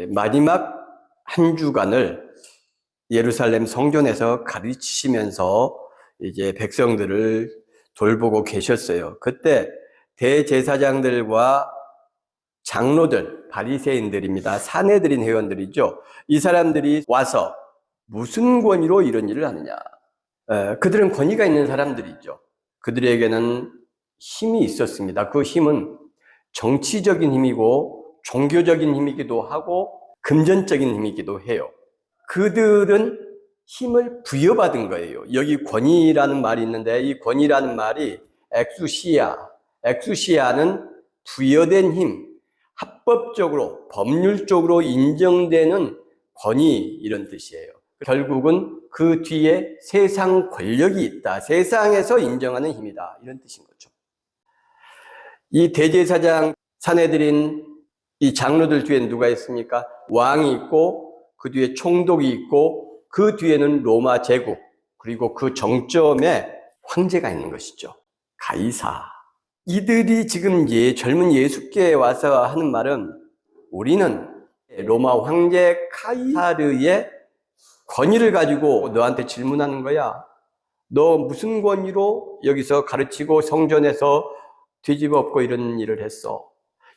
마지막 한 주간을 예루살렘 성전에서 가르치시면서 이제 백성들을 돌보고 계셨어요. 그때 대제사장들과 장로들, 바리새인들입니다. 사내들인 회원들이죠. 이 사람들이 와서 무슨 권위로 이런 일을 하느냐. 그들은 권위가 있는 사람들이죠. 그들에게는 힘이 있었습니다. 그 힘은 정치적인 힘이고 종교적인 힘이기도 하고 금전적인 힘이기도 해요. 그들은 힘을 부여받은 거예요. 여기 권위라는 말이 있는데 이 권위라는 말이 엑수시아는 부여된 힘, 합법적으로 법률적으로 인정되는 권위 이런 뜻이에요. 결국은 그 뒤에 세상 권력이 있다. 세상에서 인정하는 힘이다. 이런 뜻인 거죠. 이 대제사장 사내들인 이 장로들 뒤에는 누가 있습니까? 왕이 있고 그 뒤에 총독이 있고 그 뒤에는 로마 제국 그리고 그 정점에 황제가 있는 것이죠. 가이사. 이들이 지금 젊은 예수께에 와서 하는 말은 우리는 로마 황제 카이사르의 권위를 가지고 너한테 질문하는 거야. 너 무슨 권위로 여기서 가르치고 성전에서 뒤집어엎고 이런 일을 했어?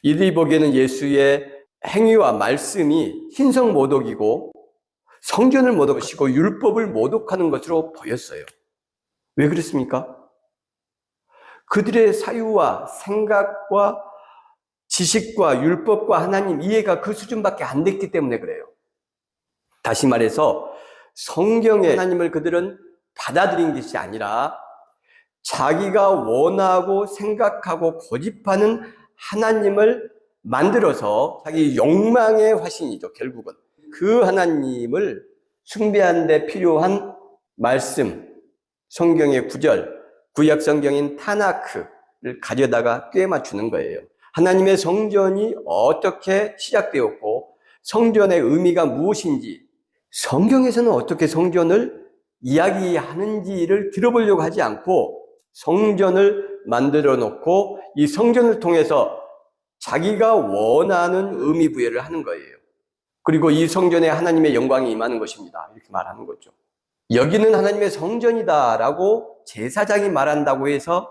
이들이 보기에는 예수의 행위와 말씀이 신성모독이고 성전을 모독하시고 율법을 모독하는 것으로 보였어요. 왜 그랬습니까? 그들의 사유와 생각과 지식과 율법과 하나님 이해가 그 수준밖에 안 됐기 때문에 그래요. 다시 말해서 성경의 하나님을 그들은 받아들인 것이 아니라 자기가 원하고 생각하고 고집하는 하나님을 만들어서 자기 욕망의 화신이죠. 결국은 그 하나님을 숭배하는 데 필요한 말씀, 성경의 구절, 구약 성경인 타나크를 가져다가 꿰 맞추는 거예요. 하나님의 성전이 어떻게 시작되었고 성전의 의미가 무엇인지, 성경에서는 어떻게 성전을 이야기하는지를 들어보려고 하지 않고 성전을 만들어 놓고 이 성전을 통해서 자기가 원하는 의미 부여를 하는 거예요. 그리고 이 성전에 하나님의 영광이 임하는 것입니다. 이렇게 말하는 거죠. 여기는 하나님의 성전이다라고 제사장이 말한다고 해서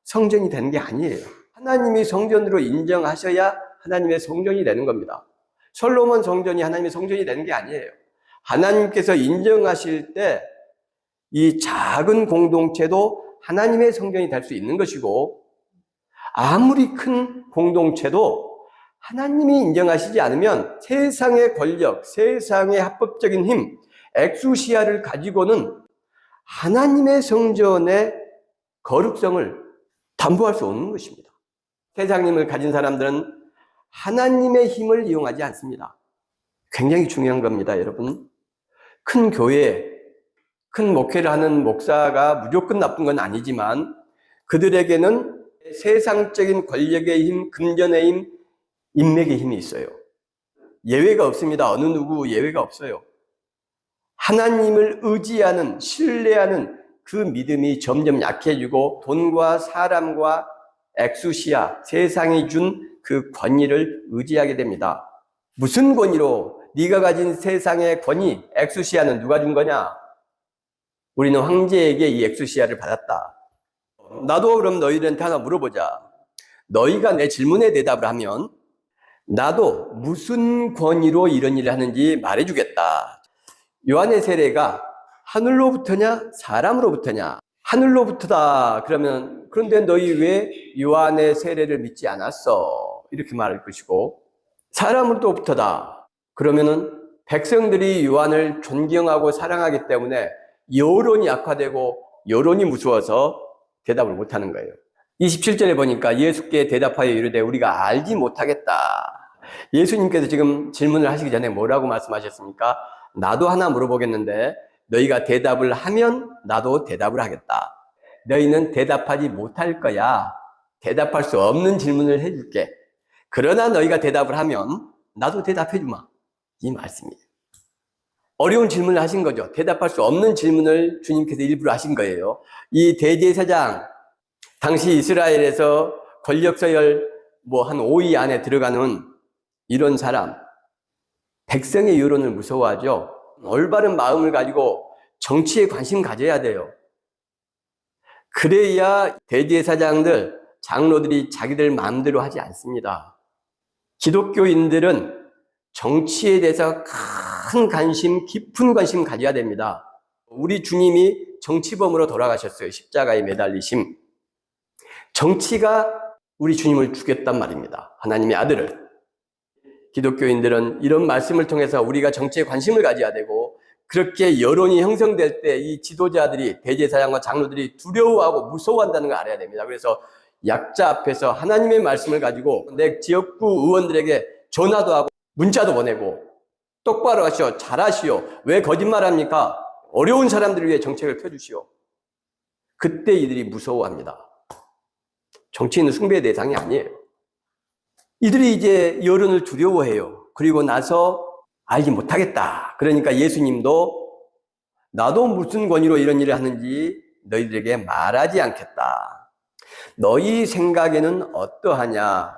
성전이 되는 게 아니에요. 하나님이 성전으로 인정하셔야 하나님의 성전이 되는 겁니다. 솔로몬 성전이 하나님의 성전이 되는 게 아니에요. 하나님께서 인정하실 때 이 작은 공동체도 하나님의 성전이 될 수 있는 것이고 아무리 큰 공동체도 하나님이 인정하시지 않으면 세상의 권력, 세상의 합법적인 힘, 엑수시아를 가지고는 하나님의 성전의 거룩성을 담보할 수 없는 것입니다. 세상 힘을 가진 사람들은 하나님의 힘을 이용하지 않습니다. 굉장히 중요한 겁니다, 여러분. 큰 교회, 큰 목회를 하는 목사가 무조건 나쁜 건 아니지만 그들에게는 세상적인 권력의 힘, 금전의 힘, 인맥의 힘이 있어요. 예외가 없습니다. 어느 누구 예외가 없어요. 하나님을 의지하는, 신뢰하는 그 믿음이 점점 약해지고 돈과 사람과 엑수시아, 세상이 준 그 권위를 의지하게 됩니다. 무슨 권위로? 네가 가진 세상의 권위, 엑수시아는 누가 준 거냐? 우리는 황제에게 이 엑수시아를 받았다. 나도 그럼 너희들한테 하나 물어보자. 너희가 내 질문에 대답을 하면 나도 무슨 권위로 이런 일을 하는지 말해주겠다. 요한의 세례가 하늘로부터냐 사람으로부터냐? 하늘로부터다. 그러면 그런데 너희 왜 요한의 세례를 믿지 않았어? 이렇게 말할 것이고 사람으로부터다. 그러면은 백성들이 요한을 존경하고 사랑하기 때문에 여론이 악화되고 여론이 무서워서 대답을 못하는 거예요. 27절에 보니까 예수께 대답하여 이르되 우리가 알지 못하겠다. 예수님께서 지금 질문을 하시기 전에 뭐라고 말씀하셨습니까? 나도 하나 물어보겠는데 너희가 대답을 하면 나도 대답을 하겠다. 너희는 대답하지 못할 거야. 대답할 수 없는 질문을 해줄게. 그러나 너희가 대답을 하면 나도 대답해 주마. 이 말씀이에요. 어려운 질문을 하신 거죠. 대답할 수 없는 질문을 주님께서 일부러 하신 거예요. 이 대제사장, 당시 이스라엘에서 권력서열 한 5위 안에 들어가는 이런 사람, 백성의 여론을 무서워하죠. 올바른 마음을 가지고 정치에 관심 가져야 돼요. 그래야 대제사장들, 장로들이 자기들 마음대로 하지 않습니다. 기독교인들은 정치에 대해서 큰 관심, 깊은 관심 가져야 됩니다. 우리 주님이 정치범으로 돌아가셨어요. 십자가에 매달리심. 정치가 우리 주님을 죽였단 말입니다. 하나님의 아들을. 기독교인들은 이런 말씀을 통해서 우리가 정치에 관심을 가져야 되고, 그렇게 여론이 형성될 때 이 지도자들이, 대제사장과 장로들이 두려워하고 무서워한다는 걸 알아야 됩니다. 그래서 약자 앞에서 하나님의 말씀을 가지고 내 지역구 의원들에게 전화도 하고 문자도 보내고, 똑바로 하시오, 잘하시오, 왜 거짓말합니까? 어려운 사람들을 위해 정책을 펴주시오. 그때 이들이 무서워합니다. 정치인은 숭배의 대상이 아니에요. 이들이 이제 여론을 두려워해요. 그리고 나서 알지 못하겠다. 그러니까 예수님도 나도 무슨 권위로 이런 일을 하는지 너희들에게 말하지 않겠다. 너희 생각에는 어떠하냐?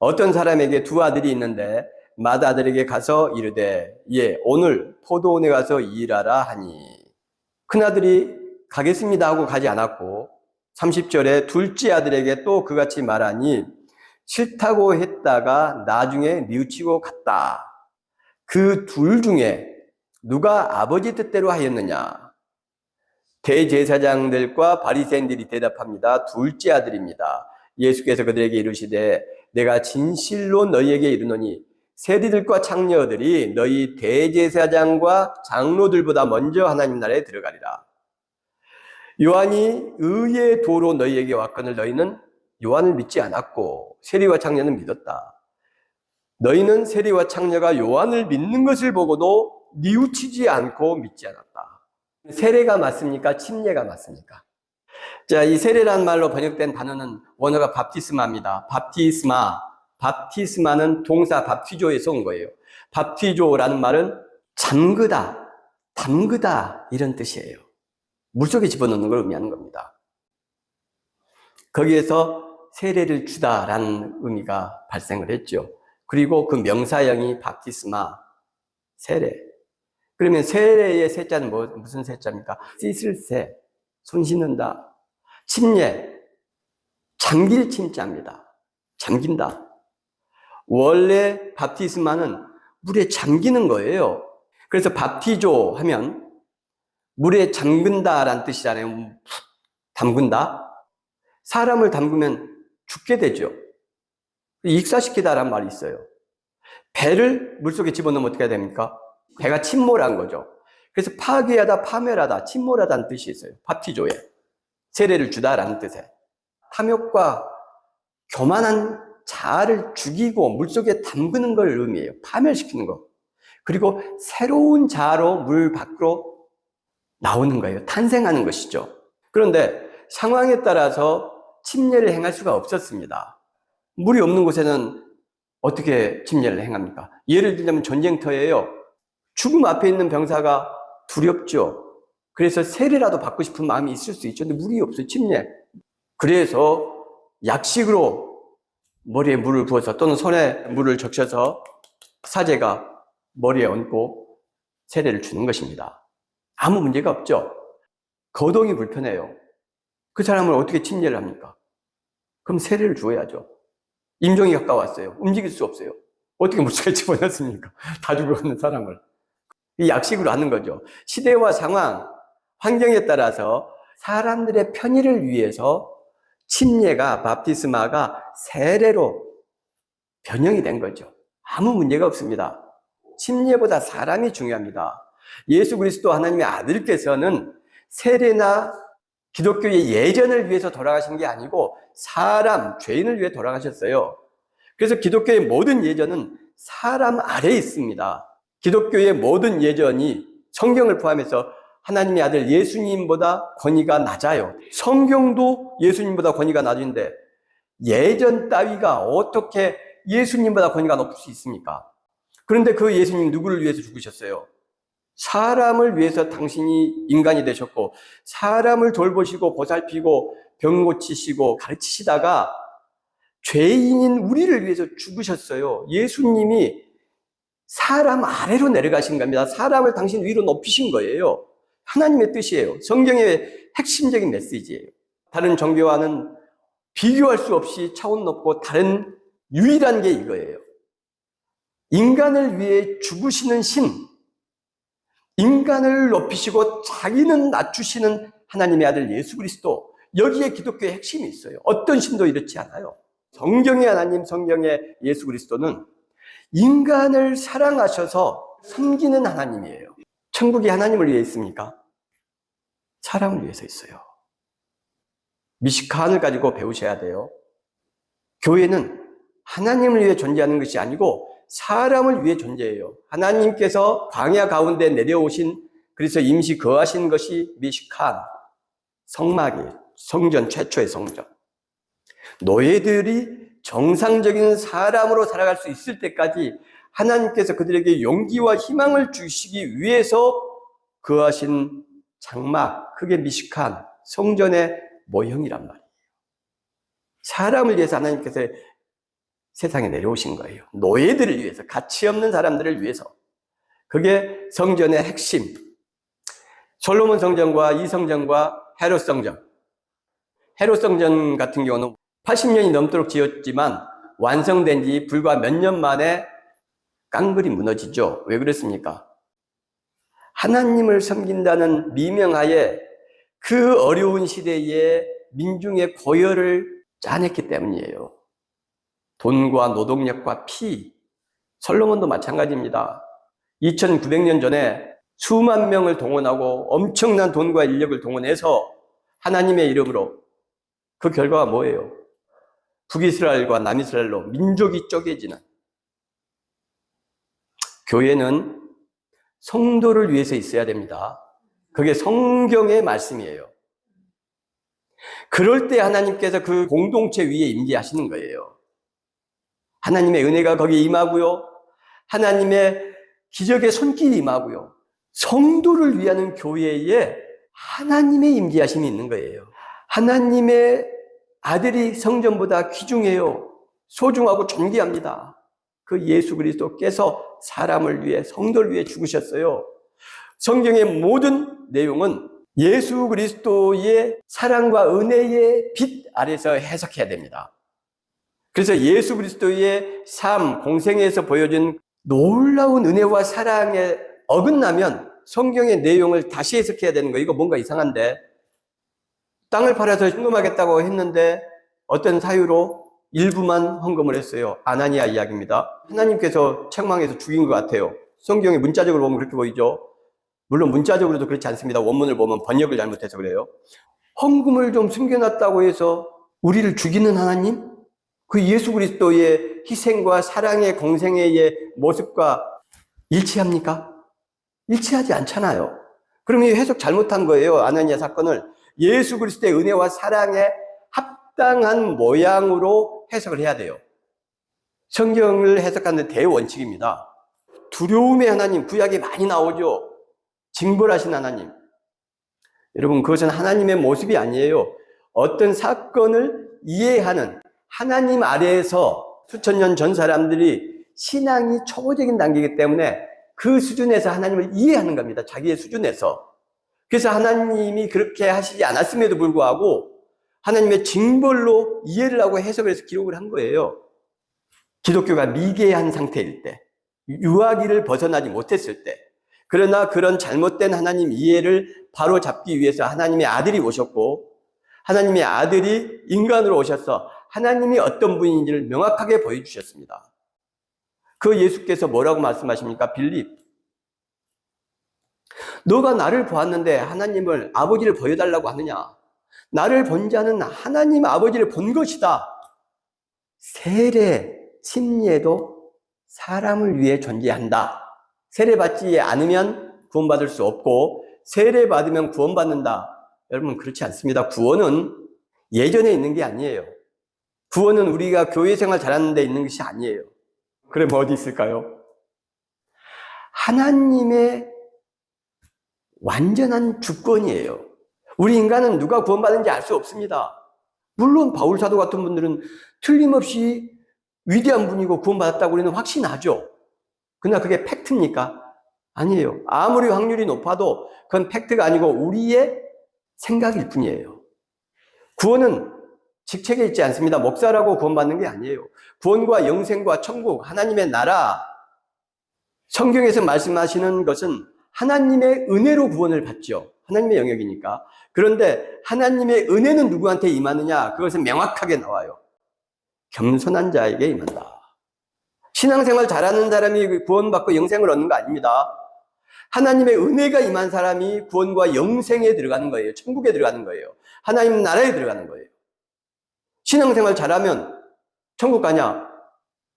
어떤 사람에게 두 아들이 있는데 맏아들에게 가서 이르되 예, 오늘 포도원에 가서 일하라 하니, 큰아들이 가겠습니다 하고 가지 않았고 30절에 둘째 아들에게 또 그같이 말하니 싫다고 했다가 나중에 뉘우치고 갔다. 그 둘 중에 누가 아버지 뜻대로 하였느냐? 대제사장들과 바리새인들이 대답합니다. 둘째 아들입니다. 예수께서 그들에게 이르시되 내가 진실로 너희에게 이르노니 세리들과 창녀들이 너희 대제사장과 장로들보다 먼저 하나님 나라에 들어가리라. 요한이 의의 도로 너희에게 왔거늘 너희는 요한을 믿지 않았고 세리와 창녀는 믿었다. 너희는 세리와 창녀가 요한을 믿는 것을 보고도 뉘우치지 않고 믿지 않았다. 세례가 맞습니까? 침례가 맞습니까? 자, 이 세례라는 말로 번역된 단어는 원어가 밥티스마입니다. 밥티스마는 동사 밥티조에서 온 거예요. 밥티조라는 말은 잠그다, 담그다 이런 뜻이에요. 물속에 집어넣는 걸 의미하는 겁니다. 거기에서 세례를 주다라는 의미가 발생을 했죠. 그리고 그 명사형이 밥티스마, 세례. 그러면 세례의 세자는 무슨 세자입니까? 씻을 세, 손 씻는다. 침례, 잠길 침자입니다. 잠긴다. 원래 밥티스마는 물에 잠기는 거예요. 그래서 밥티조 하면 물에 잠근다라는 뜻이잖아요. 담근다. 사람을 담그면 죽게 되죠. 익사시키다라는 말이 있어요. 배를 물속에 집어넣으면 어떻게 해야 됩니까? 배가 침몰한 거죠. 그래서 파괴하다, 파멸하다, 침몰하다는 뜻이 있어요. 밥티조에. 세례를 주다라는 뜻에. 탐욕과 교만한 자아를 죽이고 물속에 담그는 걸 의미해요. 파멸시키는 거. 그리고 새로운 자아로 물 밖으로 나오는 거예요. 탄생하는 것이죠. 그런데 상황에 따라서 침례를 행할 수가 없었습니다. 물이 없는 곳에는 어떻게 침례를 행합니까? 예를 들자면 전쟁터예요. 죽음 앞에 있는 병사가 두렵죠. 그래서 세례라도 받고 싶은 마음이 있을 수 있죠. 근데 물이 없어요. 침례. 그래서 약식으로 머리에 물을 부어서 또는 손에 물을 적셔서 사제가 머리에 얹고 세례를 주는 것입니다. 아무 문제가 없죠. 거동이 불편해요. 그 사람을 어떻게 침례를 합니까? 그럼 세례를 주어야죠. 임종이 가까웠어요. 움직일 수 없어요. 어떻게 물속에 집어넣습니까? 다 죽어가는 사람을. 이 약식으로 하는 거죠. 시대와 상황, 환경에 따라서 사람들의 편의를 위해서 침례가, 밥티스마가 세례로 변형이 된 거죠. 아무 문제가 없습니다. 침례보다 사람이 중요합니다. 예수 그리스도 하나님의 아들께서는 세례나 기독교의 예전을 위해서 돌아가신 게 아니고 사람, 죄인을 위해 돌아가셨어요. 그래서 기독교의 모든 예전은 사람 아래에 있습니다. 기독교의 모든 예전이 성경을 포함해서 하나님의 아들 예수님보다 권위가 낮아요. 성경도 예수님보다 권위가 낮은데 예전 따위가 어떻게 예수님보다 권위가 높을 수 있습니까? 그런데 그 예수님 누구를 위해서 죽으셨어요? 사람을 위해서 당신이 인간이 되셨고 사람을 돌보시고 보살피고 병 고치시고 가르치시다가 죄인인 우리를 위해서 죽으셨어요. 예수님이 사람 아래로 내려가신 겁니다. 사람을 당신 위로 높이신 거예요. 하나님의 뜻이에요. 성경의 핵심적인 메시지예요. 다른 종교와는 비교할 수 없이 차원 높고 다른 유일한 게 이거예요. 인간을 위해 죽으시는 신, 인간을 높이시고 자기는 낮추시는 하나님의 아들 예수 그리스도, 여기에 기독교의 핵심이 있어요. 어떤 신도 이렇지 않아요. 성경의 하나님, 성경의 예수 그리스도는 인간을 사랑하셔서 섬기는 하나님이에요. 천국이 하나님을 위해 있습니까? 사람을 위해서 있어요. 미식한을 가지고 배우셔야 돼요. 교회는 하나님을 위해 존재하는 것이 아니고 사람을 위해 존재해요. 하나님께서 광야 가운데 내려오신, 그래서 임시 거하신 것이 미식한 성막이에요. 성전, 최초의 성전. 노예들이 정상적인 사람으로 살아갈 수 있을 때까지 하나님께서 그들에게 용기와 희망을 주시기 위해서 거하신 장막, 그게 미식한 성전의 모형이란 말이에요. 사람을 위해서 하나님께서 세상에 내려오신 거예요. 노예들을 위해서, 가치 없는 사람들을 위해서. 그게 성전의 핵심. 솔로몬 성전과 이 성전과 헤롯 성전. 헤롯 성전 같은 경우는 80년이 넘도록 지었지만 완성된 지 불과 몇 년 만에 깡그리 무너지죠. 왜 그랬습니까? 하나님을 섬긴다는 미명하에 그 어려운 시대에 민중의 고열을 짜냈기 때문이에요. 돈과 노동력과 피, 솔로몬도 마찬가지입니다. 2900년 전에 수만 명을 동원하고 엄청난 돈과 인력을 동원해서 하나님의 이름으로, 그 결과가 뭐예요? 북이스라엘과 남이스라엘로 민족이 쪼개지는. 교회는 성도를 위해서 있어야 됩니다. 그게 성경의 말씀이에요. 그럴 때 하나님께서 그 공동체 위에 임재하시는 거예요. 하나님의 은혜가 거기에 임하고요. 하나님의 기적의 손길이 임하고요. 성도를 위하는 교회에 하나님의 임재하심이 있는 거예요. 하나님의 아들이 성전보다 귀중해요. 소중하고 존귀합니다. 그 예수 그리스도께서 사람을 위해, 성도를 위해 죽으셨어요. 성경의 모든 내용은 예수 그리스도의 사랑과 은혜의 빛 아래서 해석해야 됩니다. 그래서 예수 그리스도의 삶, 공생에서 보여준 놀라운 은혜와 사랑에 어긋나면 성경의 내용을 다시 해석해야 되는 거예요. 이거 뭔가 이상한데. 땅을 팔아서 헌금하겠다고 했는데 어떤 사유로 일부만 헌금을 했어요. 아나니아 이야기입니다. 하나님께서 책망해서 죽인 것 같아요. 성경에 문자적으로 보면 그렇게 보이죠. 물론 문자적으로도 그렇지 않습니다. 원문을 보면 번역을 잘못해서 그래요. 헌금을 좀 숨겨놨다고 해서 우리를 죽이는 하나님? 그 예수 그리스도의 희생과 사랑의 공생애의 모습과 일치합니까? 일치하지 않잖아요. 그럼 이 해석 잘못한 거예요. 아나니아 사건을 예수 그리스도의 은혜와 사랑에 합당한 모양으로 해석을 해야 돼요. 성경을 해석하는 대원칙입니다. 두려움의 하나님, 구약에 많이 나오죠. 징벌하신 하나님. 여러분, 그것은 하나님의 모습이 아니에요. 어떤 사건을 이해하는, 하나님 아래에서 수천 년 전 사람들이 신앙이 초보적인 단계이기 때문에 그 수준에서 하나님을 이해하는 겁니다. 자기의 수준에서. 그래서 하나님이 그렇게 하시지 않았음에도 불구하고 하나님의 징벌로 이해를 하고 해석을 해서 기록을 한 거예요. 기독교가 미개한 상태일 때, 유아기를 벗어나지 못했을 때. 그러나 그런 잘못된 하나님 이해를 바로 잡기 위해서 하나님의 아들이 오셨고, 하나님의 아들이 인간으로 오셔서 하나님이 어떤 분인지를 명확하게 보여주셨습니다. 그 예수께서 뭐라고 말씀하십니까? 빌립, 너가 나를 보았는데 하나님을, 아버지를 보여달라고 하느냐? 나를 본 자는 하나님 아버지를 본 것이다. 세례, 침례도 사람을 위해 존재한다. 세례받지 않으면 구원받을 수 없고 세례 받으면 구원받는다. 여러분, 그렇지 않습니다. 구원은 예전에 있는 게 아니에요. 구원은 우리가 교회 생활 잘하는 데 있는 것이 아니에요. 그럼 어디 있을까요? 하나님의 완전한 주권이에요. 우리 인간은 누가 구원받는지 알 수 없습니다. 물론 바울 사도 같은 분들은 틀림없이 위대한 분이고 구원받았다고 우리는 확신하죠. 그러나 그게 팩트입니까? 아니에요. 아무리 확률이 높아도 그건 팩트가 아니고 우리의 생각일 뿐이에요. 구원은 직책에 있지 않습니다. 목사라고 구원받는 게 아니에요. 구원과 영생과 천국, 하나님의 나라, 성경에서 말씀하시는 것은 하나님의 은혜로 구원을 받죠. 하나님의 영역이니까. 그런데 하나님의 은혜는 누구한테 임하느냐? 그것은 명확하게 나와요. 겸손한 자에게 임한다. 신앙생활 잘하는 사람이 구원받고 영생을 얻는 거 아닙니다. 하나님의 은혜가 임한 사람이 구원과 영생에 들어가는 거예요. 천국에 들어가는 거예요. 하나님 나라에 들어가는 거예요. 신앙생활 잘하면 천국 가냐?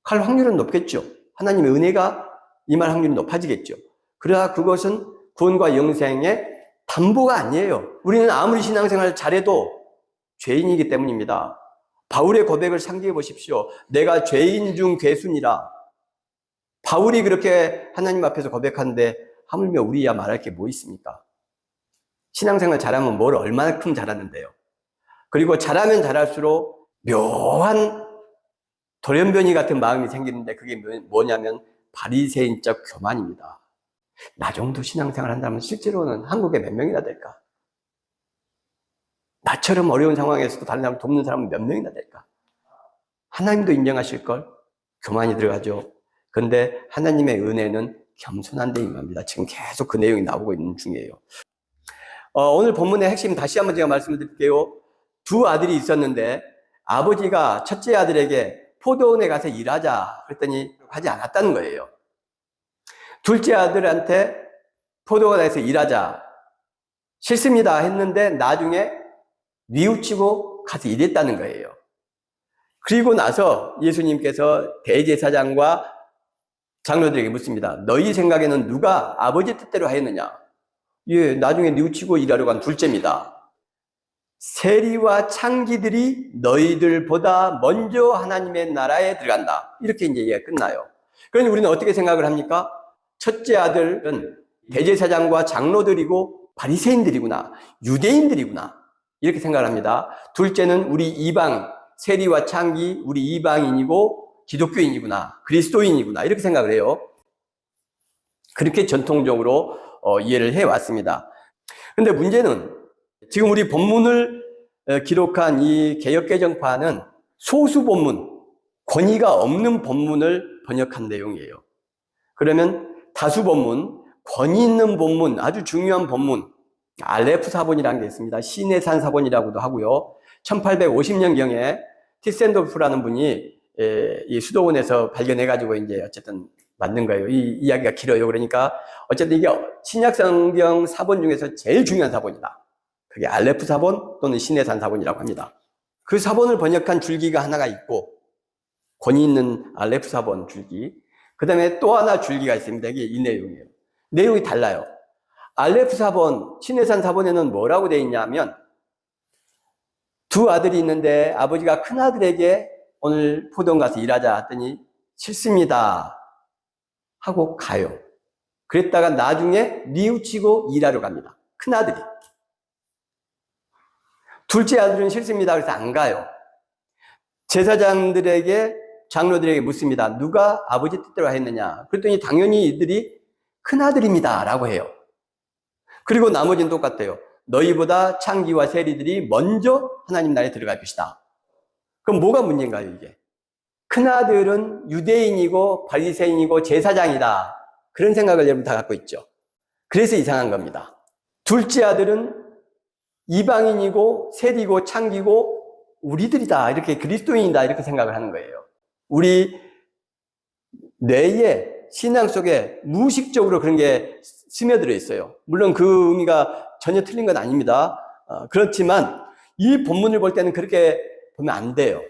갈 확률은 높겠죠. 하나님의 은혜가 임할 확률이 높아지겠죠. 그러나 그것은 구원과 영생의 담보가 아니에요. 우리는 아무리 신앙생활 잘해도 죄인이기 때문입니다. 바울의 고백을 상기해 보십시오. 내가 죄인 중 괴순이라. 바울이 그렇게 하나님 앞에서 고백하는데 하물며 우리야 말할 게 뭐 있습니까? 신앙생활 잘하면 뭘 얼마큼 잘하는데요. 그리고 잘하면 잘할수록 묘한 돌연변이 같은 마음이 생기는데 그게 뭐냐면 바리새인적 교만입니다. 나 정도 신앙생활 한다면 실제로는 한국에 몇 명이나 될까? 나처럼 어려운 상황에서도 다른 사람 돕는 사람은 몇 명이나 될까? 하나님도 인정하실걸? 교만이 들어가죠. 그런데 하나님의 은혜는 겸손한 데 임합니다. 지금 계속 그 내용이 나오고 있는 중이에요. 오늘 본문의 핵심 다시 한번 제가 말씀을 드릴게요. 두 아들이 있었는데 아버지가 첫째 아들에게 포도원에 가서 일하자 그랬더니 하지 않았다는 거예요. 둘째 아들한테 포도원에서 일하자 싫습니다 했는데 나중에 뉘우치고 가서 일했다는 거예요. 그리고 나서 예수님께서 대제사장과 장로들에게 묻습니다. 너희 생각에는 누가 아버지 뜻대로 하였느냐? 예, 나중에 뉘우치고 일하려고 한 둘째입니다. 세리와 창기들이 너희들보다 먼저 하나님의 나라에 들어간다. 이렇게 이제 얘기가 끝나요. 그러니 우리는 어떻게 생각을 합니까? 첫째 아들은 대제사장과 장로들이고 바리새인들이구나. 유대인들이구나. 이렇게 생각을 합니다. 둘째는 우리 이방, 세리와 창기, 우리 이방인이고 기독교인이구나. 그리스도인이구나. 이렇게 생각을 해요. 그렇게 전통적으로 이해를 해왔습니다. 그런데 문제는 지금 우리 본문을 기록한 이 개역개정파는 소수 본문, 권위가 없는 본문을 번역한 내용이에요. 그러면 다수 본문, 권위 있는 본문, 아주 중요한 본문, 알레프 사본이라는 게 있습니다. 시내산 사본이라고도 하고요. 1850년경에 티센도르프라는 분이 이 수도원에서 발견해가지고 이제 어쨌든 만든 거예요. 이 이야기가 길어요. 그러니까 어쨌든 이게 신약성경 사본 중에서 제일 중요한 사본이다. 그게 알레프 사본 또는 시내산 사본이라고 합니다. 그 사본을 번역한 줄기가 하나가 있고 권위 있는 알레프 사본 줄기, 그 다음에 또 하나 줄기가 있습니다. 이게 이 내용이에요. 내용이 달라요. 알레프 사본, 시내산 사본에는 뭐라고 되어 있냐면 두 아들이 있는데 아버지가 큰아들에게 오늘 포도원 가서 일하자 했더니 싫습니다 하고 가요. 그랬다가 나중에 뉘우치고 일하러 갑니다. 큰아들이. 둘째 아들은 싫습니다. 그래서 안 가요. 제사장들에게, 장로들에게 묻습니다. 누가 아버지 뜻대로 했느냐? 그랬더니 당연히 이들이 큰아들입니다 라고 해요. 그리고 나머지는 똑같아요. 너희보다 창기와 세리들이 먼저 하나님 나라에 들어갈 것이다. 그럼 뭐가 문제인가요, 이게? 큰아들은 유대인이고 바리새인이고 제사장이다. 그런 생각을 여러분 다 갖고 있죠. 그래서 이상한 겁니다. 둘째 아들은 이방인이고 세리고 창기고 우리들이다. 이렇게 그리스도인이다. 이렇게 생각을 하는 거예요. 우리 뇌에 신앙 속에 무의식적으로 그런 게 스며들어 있어요. 물론 그 의미가 전혀 틀린 건 아닙니다. 그렇지만 이 본문을 볼 때는 그렇게 보면 안 돼요.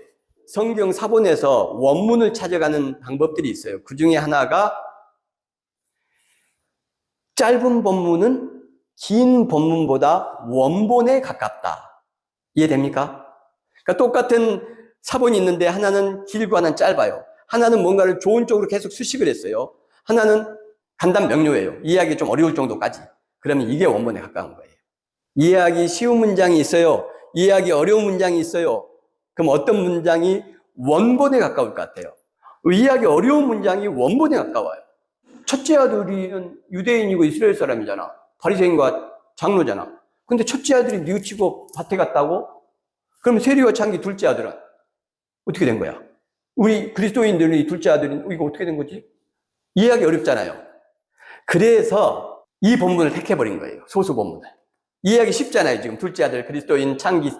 성경 사본에서 원문을 찾아가는 방법들이 있어요. 그 중에 하나가 짧은 본문은 긴 본문보다 원본에 가깝다. 이해됩니까? 그러니까 똑같은 사본이 있는데 하나는 길고 하나는 짧아요. 하나는 뭔가를 좋은 쪽으로 계속 수식을 했어요. 하나는 간단 명료해요. 이해하기 좀 어려울 정도까지. 그러면 이게 원본에 가까운 거예요. 이해하기 쉬운 문장이 있어요. 이해하기 어려운 문장이 있어요. 그럼 어떤 문장이 원본에 가까울 것 같아요? 이해하기 어려운 문장이 원본에 가까워요. 첫째 아들은 유대인이고 이스라엘 사람이잖아. 바리새인과 장로잖아. 근데 첫째 아들이 뉘우치고 밭에 갔다고? 그럼 세리와 창기 둘째 아들은 어떻게 된 거야? 우리 그리스도인들이 둘째 아들은 이거 어떻게 된 거지? 이해하기 어렵잖아요. 그래서 이 본문을 택해버린 거예요. 소수 본문을. 이해하기 쉽잖아요. 지금 둘째 아들 그리스도인 창기,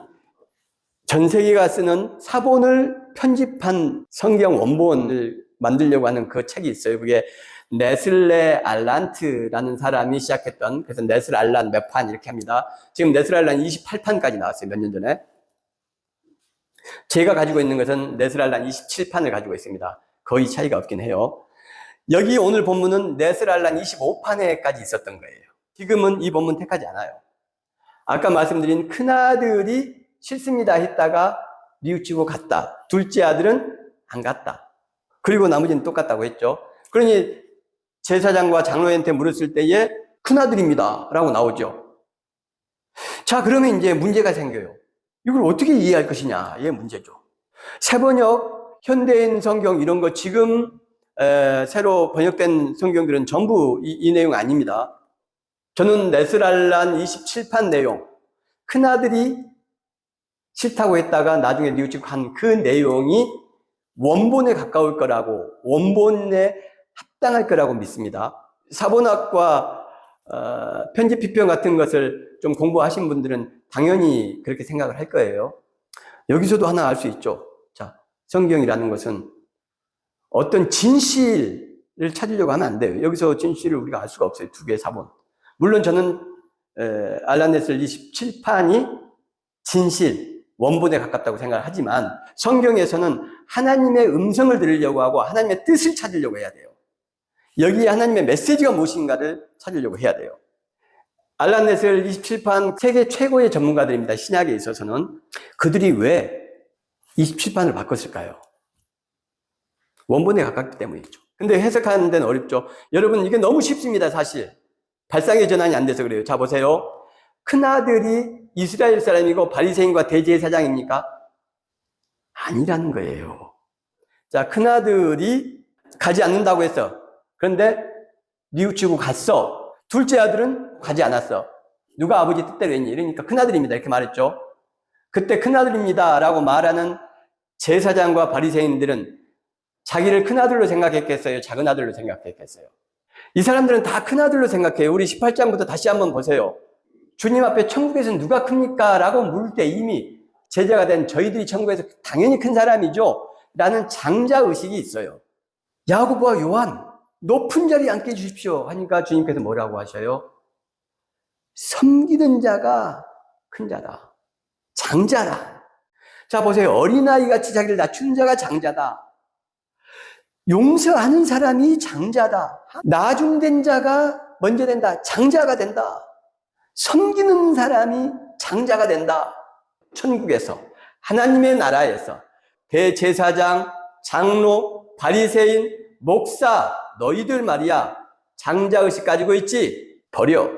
전 세계가 쓰는 사본을 편집한 성경 원본을 만들려고 하는 그 책이 있어요. 그게 네슬레 알란트라는 사람이 시작했던, 그래서 네슬 알란 몇 판 이렇게 합니다. 지금 네슬 알란 28판까지 나왔어요. 몇 년 전에. 제가 가지고 있는 것은 네슬 알란 27판을 가지고 있습니다. 거의 차이가 없긴 해요. 여기 오늘 본문은 네슬 알란 25판에까지 있었던 거예요. 지금은 이 본문 택하지 않아요. 아까 말씀드린 큰아들이 싫습니다 했다가 뉘우치고 갔다. 둘째 아들은 안 갔다. 그리고 나머지는 똑같다고 했죠. 그러니 제사장과 장로한테 물었을 때에 큰아들입니다 라고 나오죠. 자, 그러면 이제 문제가 생겨요. 이걸 어떻게 이해할 것이냐, 이게 문제죠. 새번역, 현대인 성경 이런 거 지금 새로 번역된 성경들은 전부 이 내용 아닙니다. 저는 네슬 알란 27판 내용, 큰아들이 싫다고 했다가 나중에 뉘우치고 한 그 내용이 원본에 가까울 거라고, 원본에 합당할 거라고 믿습니다. 사본학과 편집 비평 같은 것을 좀 공부하신 분들은 당연히 그렇게 생각을 할 거예요. 여기서도 하나 알 수 있죠. 자, 성경이라는 것은 어떤 진실을 찾으려고 하면 안 돼요. 여기서 진실을 우리가 알 수가 없어요. 두 개의 사본. 물론 저는 알란 네슬 27판이 진실, 원본에 가깝다고 생각을 하지만 성경에서는 하나님의 음성을 들으려고 하고 하나님의 뜻을 찾으려고 해야 돼요. 여기에 하나님의 메시지가 무엇인가를 찾으려고 해야 돼요. 알란 네슬 27판 세계 최고의 전문가들입니다. 신약에 있어서는. 그들이 왜 27판을 바꿨을까요? 원본에 가깝기 때문이죠. 근데 해석하는 데는 어렵죠. 여러분, 이게 너무 쉽습니다. 사실 발상의 전환이 안 돼서 그래요. 자, 보세요. 큰아들이 이스라엘 사람이고 바리새인과 대제사장입니까? 아니라는 거예요. 자, 큰아들이 가지 않는다고 했어. 그런데 뉘우치고 갔어. 둘째 아들은 가지 않았어. 누가 아버지 뜻대로 했니? 이러니까 큰아들입니다 이렇게 말했죠. 그때 큰아들입니다 라고 말하는 제사장과 바리새인들은 자기를 큰아들로 생각했겠어요? 작은 아들로 생각했겠어요? 이 사람들은 다 큰아들로 생각해요. 우리 18장부터 다시 한번 보세요. 주님 앞에 천국에서 누가 큽니까? 라고 물을 때 이미 제자가 된 저희들이 천국에서 당연히 큰 사람이죠 라는 장자의식이 있어요. 야고보와 요한 높은 자리에 앉게 해주십시오 하니까 주님께서 뭐라고 하셔요? 섬기는 자가 큰 자다. 장자다. 자, 보세요. 어린아이같이 자기를 낮추는 자가 장자다. 용서하는 사람이 장자다. 나중된 자가 먼저 된다. 장자가 된다. 섬기는 사람이 장자가 된다. 천국에서, 하나님의 나라에서 대제사장, 장로, 바리새인, 목사, 너희들 말이야, 장자의식 가지고 있지? 버려.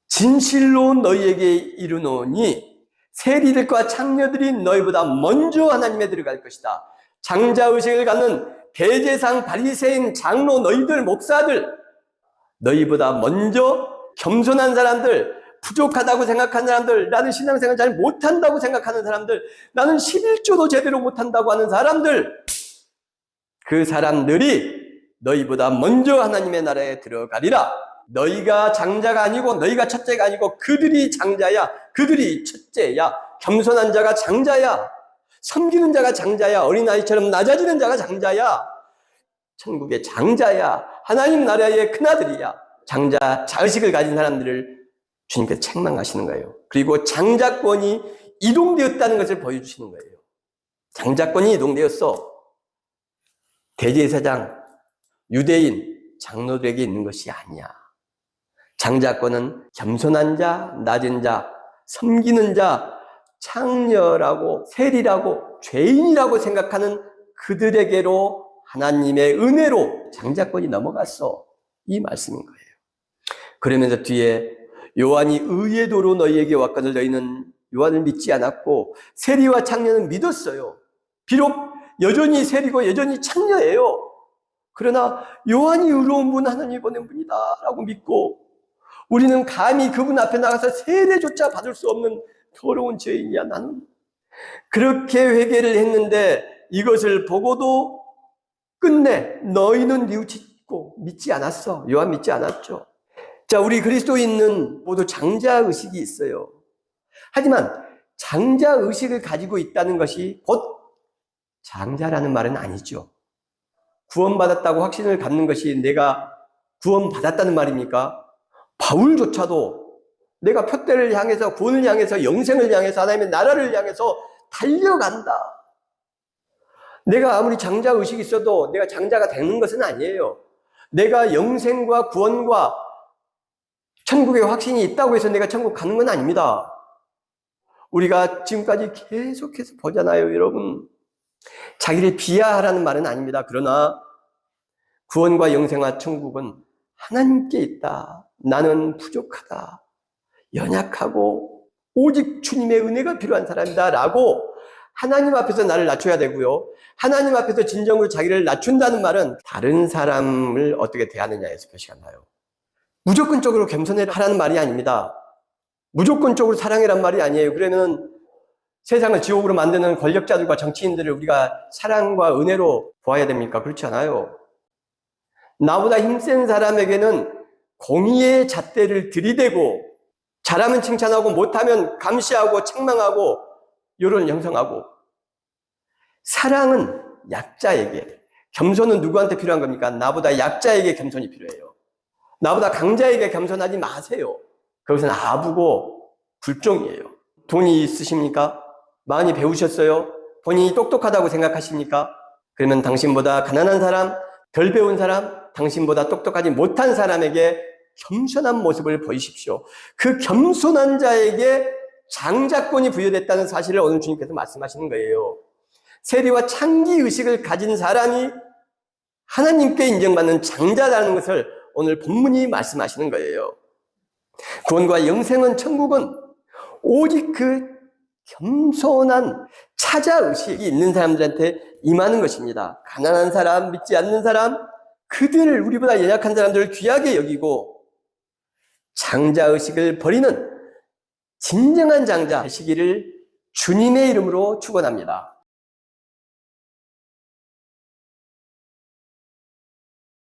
진실로 너희에게 이르노니 세리들과 창녀들이 너희보다 먼저 하나님에 들어갈 것이다. 장자의식을 갖는 대제사장, 바리새인, 장로, 너희들, 목사들, 너희보다 먼저 겸손한 사람들, 부족하다고 생각하는 사람들, 나는 신앙생활 잘 못한다고 생각하는 사람들, 나는 11조도 제대로 못한다고 하는 사람들, 그 사람들이 너희보다 먼저 하나님의 나라에 들어가리라. 너희가 장자가 아니고 너희가 첫째가 아니고 그들이 장자야. 그들이 첫째야. 겸손한 자가 장자야. 섬기는 자가 장자야. 어린아이처럼 낮아지는 자가 장자야. 천국의 장자야. 하나님 나라의 큰아들이야. 장자, 자의식을 가진 사람들을 주님께서 책망하시는 거예요. 그리고 장자권이 이동되었다는 것을 보여주시는 거예요. 장자권이 이동되었어. 대제사장, 유대인, 장로들에게 있는 것이 아니야. 장자권은 겸손한 자, 낮은 자, 섬기는 자, 창녀라고, 세리라고, 죄인이라고 생각하는 그들에게로 하나님의 은혜로 장자권이 넘어갔어. 이 말씀인 거예요. 그러면서 뒤에 요한이 의의 도로 너희에게 왔거늘 너희는 요한을 믿지 않았고 세리와 창녀는 믿었어요. 비록 여전히 세리고 여전히 창녀예요. 그러나 요한이 의로운 분, 하나님이 보낸 분이다 라고 믿고 우리는 감히 그분 앞에 나가서 세례조차 받을 수 없는 더러운 죄인이야 나는. 그렇게 회개를 했는데 이것을 보고도 끝내 너희는 뉘우치고 믿지 않았어. 요한 믿지 않았죠. 자, 우리 그리스도인은 모두 장자의식이 있어요. 하지만 장자의식을 가지고 있다는 것이 곧 장자라는 말은 아니죠. 구원받았다고 확신을 갖는 것이 내가 구원받았다는 말입니까? 바울조차도 내가 표대를 향해서, 구원을 향해서, 영생을 향해서, 하나님의 나라를 향해서 달려간다. 내가 아무리 장자의식이 있어도 내가 장자가 되는 것은 아니에요. 내가 영생과 구원과 천국의 확신이 있다고 해서 내가 천국 가는 건 아닙니다. 우리가 지금까지 계속해서 보잖아요, 여러분. 자기를 비하하라는 말은 아닙니다. 그러나 구원과 영생과 천국은 하나님께 있다. 나는 부족하다. 연약하고 오직 주님의 은혜가 필요한 사람이다 라고 하나님 앞에서 나를 낮춰야 되고요. 하나님 앞에서 진정으로 자기를 낮춘다는 말은 다른 사람을 어떻게 대하느냐에서 표시가 나요. 무조건적으로 겸손해라는 말이 아닙니다. 무조건적으로 사랑해란 말이 아니에요. 그러면 세상을 지옥으로 만드는 권력자들과 정치인들을 우리가 사랑과 은혜로 보아야 됩니까? 그렇지 않아요. 나보다 힘센 사람에게는 공의의 잣대를 들이대고 잘하면 칭찬하고 못하면 감시하고 책망하고 여론을 형성하고, 사랑은 약자에게, 겸손은 누구한테 필요한 겁니까? 나보다 약자에게 겸손이 필요해요. 나보다 강자에게 겸손하지 마세요. 그것은 아부고 불종이에요. 돈이 있으십니까? 많이 배우셨어요? 본인이 똑똑하다고 생각하십니까? 그러면 당신보다 가난한 사람, 덜 배운 사람, 당신보다 똑똑하지 못한 사람에게 겸손한 모습을 보이십시오. 그 겸손한 자에게 장자권이 부여됐다는 사실을 오늘 주님께서 말씀하시는 거예요. 세리와 창기 의식을 가진 사람이 하나님께 인정받는 장자라는 것을 오늘 본문이 말씀하시는 거예요. 구원과 영생은, 천국은 오직 그 겸손한 차자의식이 있는 사람들한테 임하는 것입니다. 가난한 사람, 믿지 않는 사람, 그들을, 우리보다 연약한 사람들을 귀하게 여기고 장자의식을 버리는 진정한 장자 되시기를 주님의 이름으로 축원합니다.